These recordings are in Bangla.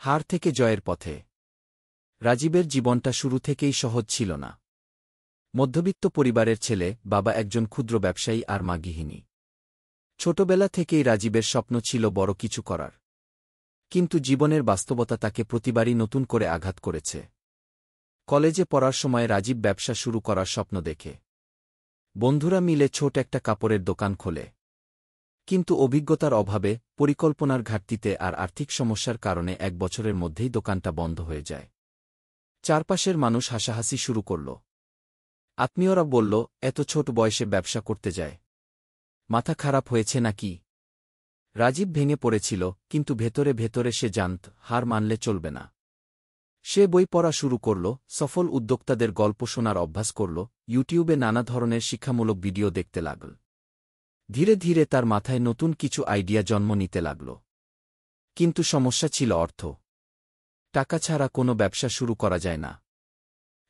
হার থেকে জয়ের পথে। রাজীবের জীবনটা শুরু থেকেই সহজ ছিল না। মধ্যবিত্ত পরিবারের ছেলে, বাবা একজন ক্ষুদ্র ব্যবসায়ী আর মা গৃহিণী। ছোটবেলা থেকেই রাজীবের স্বপ্ন ছিল বড় কিছু করার। কিন্তু জীবনের বাস্তবতা তাকে প্রতিবারই নতুন করে আঘাত করেছে। কলেজে পড়ার সময় রাজীব ব্যবসা শুরু করার স্বপ্ন দেখে। বন্ধুরা মিলে ছোট একটা কাপড়ের দোকান খোলে। কিন্তু অভিজ্ঞতার অভাবে, পরিকল্পনার ঘাটতিতে আর আর্থিক সমস্যার কারণে 1 বছরের মধ্যেই দোকানটা বন্ধ হয়ে যায়। চারপাশের মানুষ হাসাহাসি শুরু করল। আত্মীয়রা বলল, এত ছোট বয়সে ব্যবসা করতে যায়, মাথা খারাপ হয়েছে নাকি? রাজীব ভেঙে পড়েছিল, কিন্তু ভেতরে ভেতরে সে জানত হার মানলে চলবে না। সে বই পড়া শুরু করল, সফল উদ্যোক্তাদের গল্প শোনার অভ্যাস করল, ইউটিউবে নানা ধরনের শিক্ষামূলক ভিডিও দেখতে লাগল। ধীরে ধীরে তার মাথায় নতুন কিছু আইডিয়া জন্ম নিতে লাগল। কিন্তু সমস্যা ছিল অর্থ। টাকা ছাড়া কোনো ব্যবসা শুরু করা যায় না।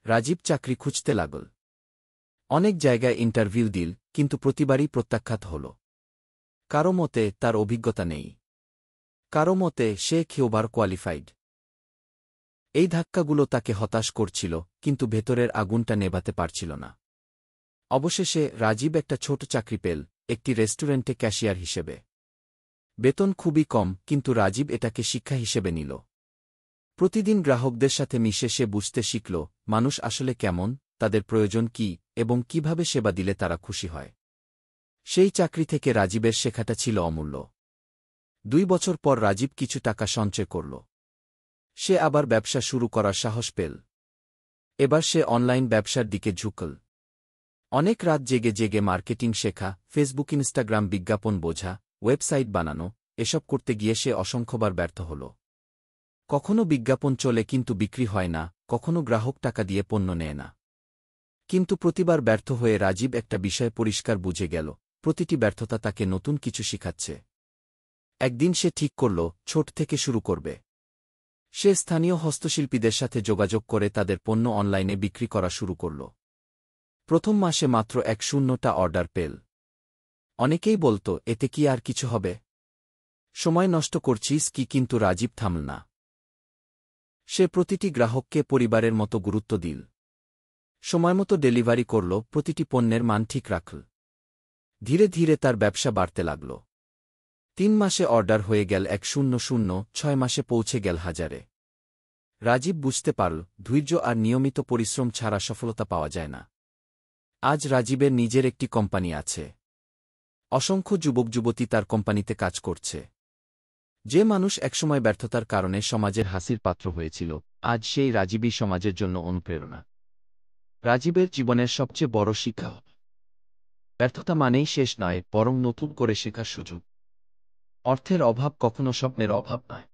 রাজীব চাকরি খুঁজতে লাগল। অনেক জায়গায় ইন্টারভিউ দিল, কিন্তু প্রতিবারই প্রত্যাখ্যাত হল। কারো মতে তার অভিজ্ঞতা নেই, কারো মতে সে ওভার কোয়ালিফাইড। এই ধাক্কাগুলো তাকে হতাশ করছিল, কিন্তু ভেতরের আগুনটা নেভাতে পারছিল না। অবশেষে রাজীব একটা ছোট চাকরি পেল, একটি রেস্টুরেন্টে ক্যাশিয়ার হিসেবে। বেতন খুবই কম, কিন্তু রাজীব এটাকে শিক্ষা হিসেবে নিল। প্রতিদিন গ্রাহকদের সাথে মিশে সে বুঝতে শিখল মানুষ আসলে কেমন, তাদের প্রয়োজন কি, এবং কিভাবে সেবা দিলে তারা খুশি হয়। সেই চাকরি থেকে রাজীবের শেখাটা ছিল অমূল্য। 2 বছর পর রাজীব কিছু টাকা সঞ্চয় করল। সে আবার ব্যবসা শুরু করার সাহস পেল। এবার সে অনলাইন ব্যবসার দিকে ঝুঁকল। অনেক রাত জেগে জেগে মার্কেটিং শেখা, ফেসবুক ইনস্টাগ্রাম বিজ্ঞাপন বোঝা, ওয়েবসাইট বানানো, এসব করতে গিয়ে সে অসংখ্যবার ব্যর্থ হল। কখনো বিজ্ঞাপন চলে কিন্তু বিক্রি হয় না, কখনো গ্রাহক টাকা দিয়ে পণ্য নেয় না। কিন্তু প্রতিবার ব্যর্থ হয়ে রাজীব একটা বিষয় পরিষ্কার বুঝে গেল, প্রতিটি ব্যর্থতা তাকে নতুন কিছু শিখাচ্ছে। একদিন সে ঠিক করল ছোট থেকে শুরু করবে। সে স্থানীয় হস্তশিল্পীদের সাথে যোগাযোগ করে তাদের পণ্য অনলাইনে বিক্রি করা শুরু করল। প্রথম মাসে মাত্র 1-0টা অর্ডার পেল। অনেকেই বলত, এতে কি আর কিছু হবে? সময় নষ্ট করছিস কি? কিন্তু রাজীব থামল না। সে প্রতিটি গ্রাহককে পরিবারের মতো গুরুত্ব দিল। সময়মতো ডেলিভারি করল, প্রতিটি পণ্যের মান ঠিক রাখল। ধীরে ধীরে তার ব্যবসা বাড়তে লাগল। 3 মাসে অর্ডার হয়ে গেল 100, 6 মাসে পৌঁছে গেল 1000-এ। রাজীব বুঝতে পারল ধৈর্য আর নিয়মিত পরিশ্রম ছাড়া সফলতা পাওয়া যায় না। আজ রাজীবের নিজের একটি কোম্পানি আছে। অসংখ্য যুবক যুবতী তার কোম্পানিতে কাজ করছে। যে মানুষ একসময় ব্যর্থতার কারণে সমাজের হাসির পাত্র হয়েছিল, আজ সেই রাজীবই সমাজের জন্য অনুপ্রেরণা। রাজীবের জীবনের সবচেয়ে বড় শিক্ষা, ব্যর্থতা মানেই শেষ নয়, বরং নতুন করে শেখার সুযোগ। অর্থের অভাব কখনো স্বপ্নের অভাব নয়।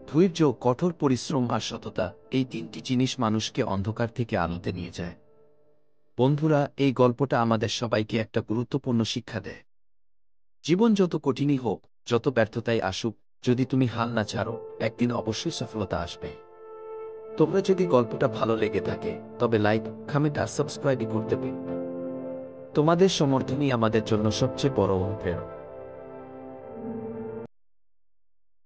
ধৈর্য, কঠোর পরিশ্রম আর সততা, এই 3টি জিনিস মানুষকে অন্ধকার থেকে আলোতে নিয়ে যায়। বন্ধুরা, এই গল্পটা আমাদের সবাইকে একটা গুরুত্বপূর্ণ শিক্ষা দেয়। জীবন যত কঠিনই হোক, যত ব্যর্থতাই আসুক, যদি তুমি হাল না ছাড়ো, একদিন অবশ্যই সফলতা আসবে। তোমরা যদি গল্পটা ভালো লেগে থাকে, তবে লাইক, কমেন্ট আর সাবস্ক্রাইব করতে পারো। তোমাদের সমর্থনই আমাদের জন্য সবচেয়ে বড় অনুপ্রেরণা।